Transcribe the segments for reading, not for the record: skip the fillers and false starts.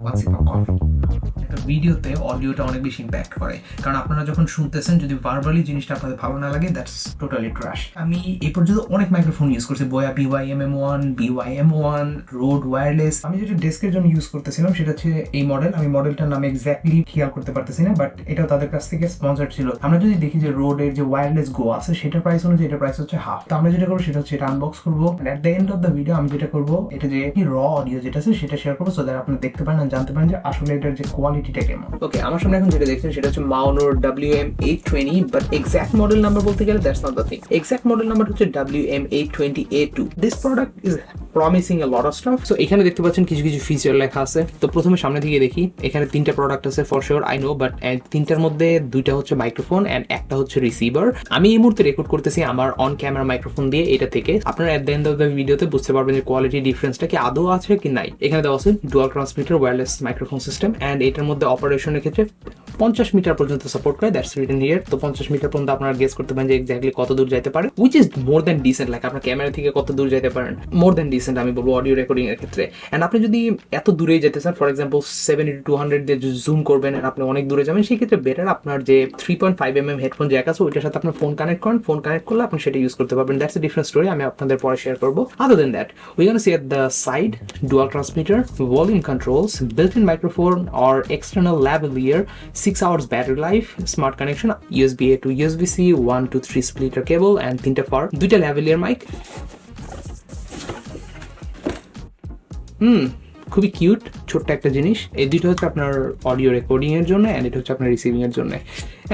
একটা ভিডিওতে অডিওটা অনেক বেশি ইম্প্যাক্ট করে, কারণ আপনারা যখন শুনতেছেন যদি ভার্বালি জিনিসটা আপনাদের ভালো না লাগে, দ্যাটস টোটালি ট্র্যাশ। আমি এই পর্যন্ত অনেক মাইক্রোফোন ইউজ করছি, বোয়া BYM-M1, BYM1, রোড ওয়্যারলেস। আমি যেটা ডেস্কের জন্য ইউজ করতেছিলাম সেটা হচ্ছে এই মডেল। আমি মডেলটার নাম এক্স্যাক্টলি খেয়াল করতে পারতেছি না, বাট এটাও তাদের কাছ থেকে স্পন্সর ছিল। আমরা যদি দেখি যে রোডের যে ওয়্যারলেস গো আছে সেটার প্রাইস অনুযায়ী এটার প্রাইস হচ্ছে হাফ। তো আমরা যেটা করবো সেটা হচ্ছে এটা আনবক্স করবো, at the end of the video আমি যেটা করবো এটা যে কি র অডিও যেটা আছে সেটা শেয়ার করবো, সো দ্যাট আপনি দেখতে পারেন আর জানতে পারেন যে আসলে এটার যে কোয়ালিটিটা কেমন। ওকে, আমার সামনে এখন যেটা দেখছেন সেটা হচ্ছে মাওনোর WM820, but exact model number বলতে গেলে that's not the thing. Exact model number হচ্ছে WM820A2। This product is promising a lot of staff. So এখানে দেখতে পাচ্ছেন কিছু কিছু ফিচার লেখা আছে। তো প্রথমে সামনে দিকে দেখি, এখানে তিনটা প্রোডাক্ট আছে for sure, I know, but তিনটার মধ্যে দুইটা হচ্ছে মাইক্রোফোন এন্ড একটা হচ্ছে রিসিভার। আমি এই মুহূর্তে রেকর্ড করতেছি আমার অন ক্যামেরা মাইক্রোফোন দিয়ে এটা থেকে। আপনারা at the end of the ভিডিওতে বুঝতে পারবেন যে কোয়ালিটি ডিফারেন্সটা কি আদৌ আছে কি নাই। এখানে দেওয়া আছে dual transmitter wireless microphone system, and এটার মধ্যে অপারেশনের ক্ষেত্রে 50 মিটার পর্যন্ত সাপোর্ট করে, দ্যাটস রিটেন হিয়ার। তো 50 মিটার পর্যন্ত আপনারা গেস করতে পারেন যে এক্স্যাক্টলি কত দূর যাইতে পারে, which is more than decent. Like আপনার ক্যামেরা থেকে কত দূর যাইতে পারেন, মোর দ্যান ডিসেন্ট আমি বলবো অডিও রেকর্ডিং এর ক্ষেত্রে। এন্ড আপনি যদি এত দূরে যেতে চান, ফর এক্সাম্পল 70-200 দিয়ে জুম করবেন আর আপনি অনেক দূরে যাবেন, সেই ক্ষেত্রে বেটার আপনার যে 3.5mm হেডফোন জ্যাক আছে ওইটার সাথে আপনার ফোন কানেক্ট করেন। ফোন কানেক্ট করলে আপনি সেটা ইউজ করতে পারবেন। দ্যাটস এ ডিফারেন্ট স্টোরি, আমি আপনাদের পরে শেয়ার করবো। Other then that, we gonna see at the side dual transmitter, volume controls, built-in microphone or external lavalier, 6 hours battery life, smart connection, USB-A to USB-C, 1 to 3 splitter cable, and 3টা far, 2টা lavalier mic। খুবই cute ছোট্ট একটা জিনিস। এই দুইটা হচ্ছে আপনার অডিও রেকর্ডিং এর জন্য, এন্ড এটা হচ্ছে আপনার রিসিভিং এর জন্য।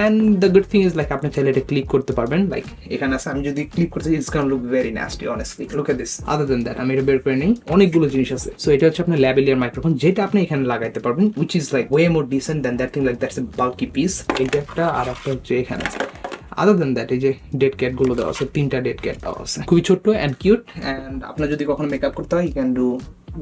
And the good thing is like আপনি চাইলে এটা ক্লিক করতে পারবেন। লাইক এখানে আছে, আমি যদি ক্লিক করতে it's gonna look very nasty honestly, look at this. Other then that আমি এটা বের করে নেই, অনেকগুলো জিনিস আছে। সো এটা হচ্ছে আপনার ল্যাভেলিয়ার মাইক্রোফোন, যেটা আপনি এখানে লাগাইতে পারবেন, which is like way more decent than that thing. Like that's a bulky piece. এটা একটা, আর একটা হচ্ছে এখানে আছে। আদার দেন দ্যাট এই যে ডেড ক্যাট গুলো দেওয়া আছে, 3টা ডেড ক্যাট দেওয়া আছে, খুবই ছোট্ট অ্যান্ড কিউট। অ্যান্ড আপনার যদি কখনো মেকআপ করতে হয়, you can do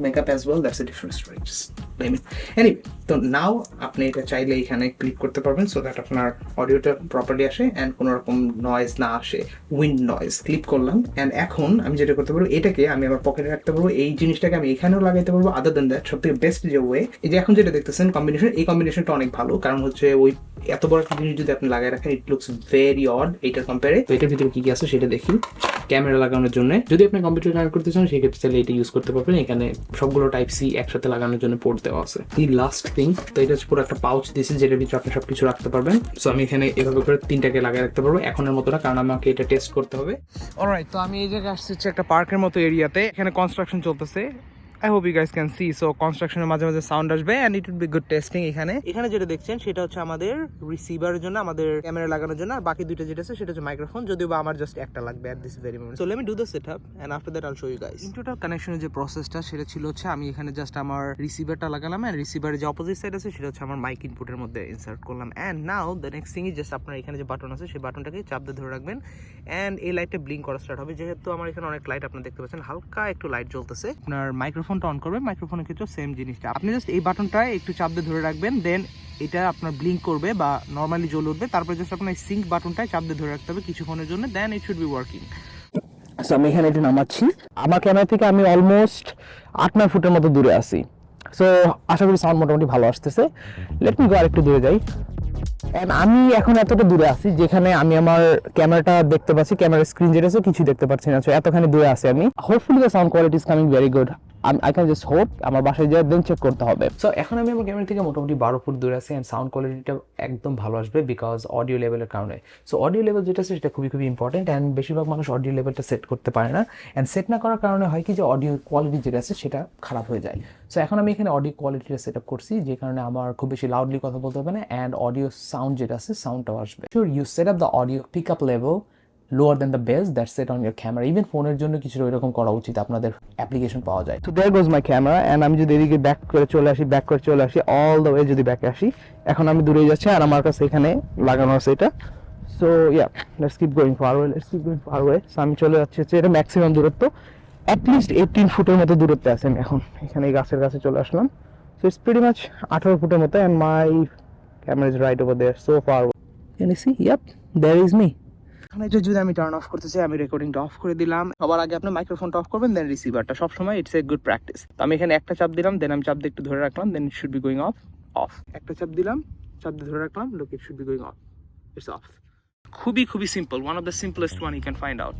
makeup as well, that's a different story, just blame it. Anyway, তো নাও আপনি এটা চাইলে এখানে ক্লিক করতে পারবেন সো দ্যাট আপনার অডিওটা প্রপারলি আসে অ্যান্ড কোনো রকম নয়েজ না আসে, উইন্ড নয়েজ। ক্লিক করলাম অ্যান্ড এখন আমি যেটা করতে পারবো, এটাকে আমি আমার পকেটে রাখতে পারবো, এই জিনিসটাকে আমি এখানেও লাগাইতে পারবো। আদার দেন দ্যাট সব থেকে বেস্ট যে ওয়ে, এই যে এখন যেটা দেখতেছেন কম্বিনেশন, এই কম্বিনেশনটা অনেক ভালো, কারণ হচ্ছে ওই এত বড় একটা জিনিস যদি আপনি লাগাই রাখেন, ইট লুকস ভেরি অড এইটার কম্পেয়ারে। তো এটার ভিতরে কি কি আছে সেটা দেখি। ক্যামেরা লাগানোর জন্য যদি আপনি কম্পিউটার কানেক্ট করতে চান সেক্ষেত্রে চাইলে এটা ইউজ করতে পারবেন। এখানে সবগুলো টাইপ সি একসাথে লাগানোর জন্য পোর্ট দেওয়া আছে। এই লাস্ট থিং, তো এটা হচ্ছে পুরো একটা পাউচ দিয়েছে যেটার ভিতরে আপনি সবকিছু রাখতে পারবেন। সো আমি এখানে এভাবে করে 3টাকে লাগিয়ে রাখতে পারবো এখনের মতো না, কারণ আমাকে এটা টেস্ট করতে হবে। অলরাইট, তো আমি এই জায়গায় আসছি হচ্ছে একটা পার্কের মতো এরিয়াতে, এখানে কনস্ট্রাকশন চলতেছে। I hope you guys can see, so কনস্ট্রাকশনের মাঝে মাঝে সাউন্ড আসবে and it would be good testing। এখানে যেটা দেখছেন সেটা হচ্ছে আমাদের রিসিভারের জন্য, আমাদের ক্যামেরা লাগানোর জন্য, আর বাকি দুইটা যেটা আছে সেটা হচ্ছে মাইক্রোফোন, যদিও বা আমার জাস্ট একটা লাগবে at this very moment. So let me do the setup and after that I'll show you guys. Internal কানেকশনের যে প্রসেসটা সেটা ছিল হচ্ছে আমি এখানে জাস্ট আমার রিসিভারটা লাগালাম and রিসিভারের যে অপোজিট সাইড আছে সেটা হচ্ছে আমার মাইক ইনপুটের মধ্যে ইনসার্ট করলাম। and now the next thing is just আপনার এখানে যে বাটন আছে সেই বাটনটাকে চাপ দিয়ে ধরে রাখবেন and এই লাইটটা ব্লিঙ্ক করা স্টার্ট হবে। যেহেতু আমার এখানে অনেক লাইট আপনারা দেখতে পাচ্ছেন, হালকা একটু লাইট জ্বলতেছে। আপনার মাইক্রোফোনটা অন করবেন, মাইক্রোফোনের ক্ষেত্রে সেম জিনিসটা, আপনি জাস্ট এই বাটনটায় একটু চাপ দিয়ে ধরে রাখবেন, দেন এটা আপনার ব্লিঙ্ক করবে বা নর্মালি জ্বলে উঠবে। তারপরে জাস্ট আপনার সিঙ্ক বাটনটায় চাপ দিয়ে ধরে রাখতে হবে কিছুক্ষণের জন্য, then it should be working. So আমি এখানে এটা নামাচ্ছি, আমার ক্যামেরা থেকে আমি অলমোস্ট 8-9 ফুটের মতো দূরে আছি। সো আশা করি সাউন্ড মোটামুটি ভালো আসতেছে। লেট মি গো আরেকটু দূরে যাই। এন্ড আমি এখন এতটা দূরে আছি যেখানে আমি আমার ক্যামেরাটা দেখতে পাচ্ছি, ক্যামেরার স্ক্রিন যেটা আছে কিছু দেখতে পাচ্ছি না। সো এতখানি দূরে আছি আমি। Hopefully the sound quality is coming very good. I can just hope। আমার বাসায় যাই দেন চেক করতে হবে। সো এখন আমি আমার ক্যামেরা থেকে মোটামুটি 12 ফুট দূরে আছি এন্ড সাউন্ড কোয়ালিটিটা একদম ভালো আসবে বিকজ অডিও লেভেলের কারণে। সো অডিও লেভেল যেটা আছে সেটা খুবই খুবই ইম্পর্টেন্ট এন্ড বেশিরভাগ মানুষ অডিও লেভেলটা সেট করতে পারে না এন্ড সেট না করার কারণে হয় কি যে অডিও কোয়ালিটি যেটা আছে সেটা খারাপ হয়ে যায়। সো এখন আমি এখানে অডিও কোয়ালিটিটা সেট আপ করছি যে কারণে আমার খুব বেশি লাউডলি কথা বলতে হবে না এন্ড অডিও সাউন্ড যেটা আছে সাউন্ডটাও আসবে। Sure, you set up the audio pickup level lower than the bass that's set on your camera. Even ফোনের জন্য কিছু এরকম করা উচিত, আপনাদের অ্যাপ্লিকেশন পাওয়া যায়। So there goes my camera and আমি যদি এদিকে ব্যাক করে চলে আসি অল দ্য ওয়ে, যদি ব্যাকে আসি, এখন আমি দূরে যাচ্ছি আর আমার কাছে এখানে লাগানো আছে এটা। So yeah, let's keep going far away. So আমি চলে যাচ্ছি হচ্ছে এটা ম্যাক্সিমাম দূরত্ব, অ্যাটলিস্ট 18 ফুটের মতো দূরত্বে আছে আমি এখন। এখানে এই গাছের কাছে চলে আসলাম। So it's pretty much 18 ফুটের মতো and my camera is right over there, so far away. Can you see? Yep, there is me. এখন এটা যদি আমি টার্ন অফ করতে চাই, আমি রেকর্ডিংটা অফ করে দিলাম। সবার আগে আপনি মাইক্রোফোনটা অফ করবেন, দেন রিসিভারটা সবসময় ইটস এ গুড প্র্যাকটিস। তো আমি এখানে একটা চাপ দিলাম, দেন আমি চাপ দিয়ে একটু ধরে রাখলাম, then it should be going off. Off একটা চাপ দিলাম, চাপ দিয়ে ধরে রাখলাম, look it should be going off, it's off. খুবই খুবই simple, one of the simplest one you can find out.